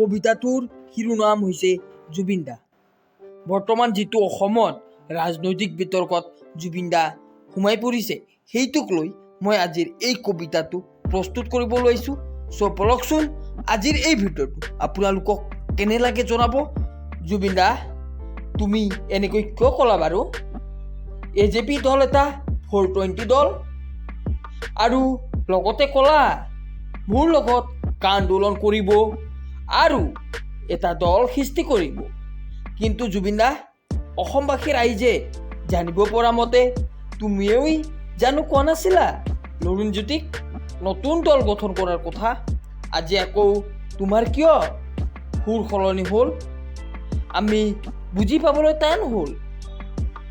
কবিতাটোৰ শিৰোনাম হৈছে জুবিন দা। বৰ্তমান যিটো অসমত ৰাজনৈতিক বিতৰ্কত জুবিন দা সোমাই পৰিছে, সেইটোক লৈ মই আজিৰ এই কবিতাটো প্ৰস্তুত কৰিব লৈছোঁ। চ' বলকচোন আজিৰ এই ভিডিঅ'টো আপোনালোকক কেনে লাগে জনাব। জুবিন দা, তুমি এনেকৈ কিয় ক'লা বাৰু? AJP দল এটা 420 দল, আৰু লগতে ক'লা মোৰ লগত আন্দোলন কৰিব আৰু এটা দল সৃষ্টি কৰিব। কিন্তু জুবিন দা, অসমবাসী ৰাইজে জানিব পৰা মতে তুমিও জানো কোৱা নাছিলা লুৰিণজ্যোতিক নতুন দল গঠন কৰাৰ কথা? আজি আকৌ তোমাৰ কিয় সুৰ সলনি হ'ল? আমি বুজি পাবলৈ টান হ'ল।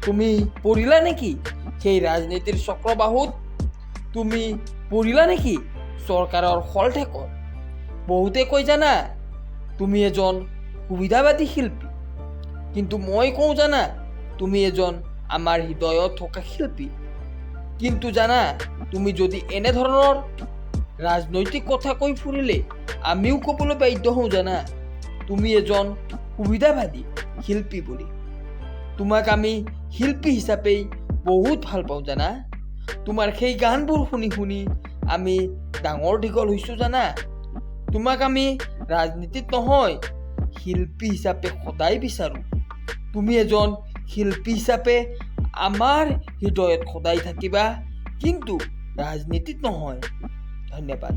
তুমি পৰিলা নেকি সেই ৰাজনীতিৰ চক্ৰবাহুত? তুমি পৰিলা নেকি চৰকাৰৰ শলঠেকত? বহুতে কৈ জানা তুমি এজন সুবিধাবাদী শিল্পী, কিন্তু মই কওঁ জানা তুমি এজন আমাৰ হৃদয়ত থকা শিল্পী। কিন্তু জানা, তুমি যদি এনেধৰণৰ ৰাজনৈতিক কথা কৈ ফুৰিলে আমিও ক'বলৈ বাধ্য হওঁ জানা তুমি এজন সুবিধাবাদী শিল্পী বুলি। তোমাক আমি শিল্পী হিচাপেই বহুত ভাল পাওঁ জানা। তোমাৰ সেই গানবোৰ শুনি শুনি আমি ডাঙৰ দীঘল হৈছোঁ জানা। তোমাক আমি ৰাজনীতিত নহয়, শিল্পী হিচাপে সদায় বিচাৰোঁ। তুমি এজন শিল্পী হিচাপে আমাৰ হৃদয়ত সদায় থাকিবা, কিন্তু ৰাজনীতিত নহয়। ধন্যবাদ।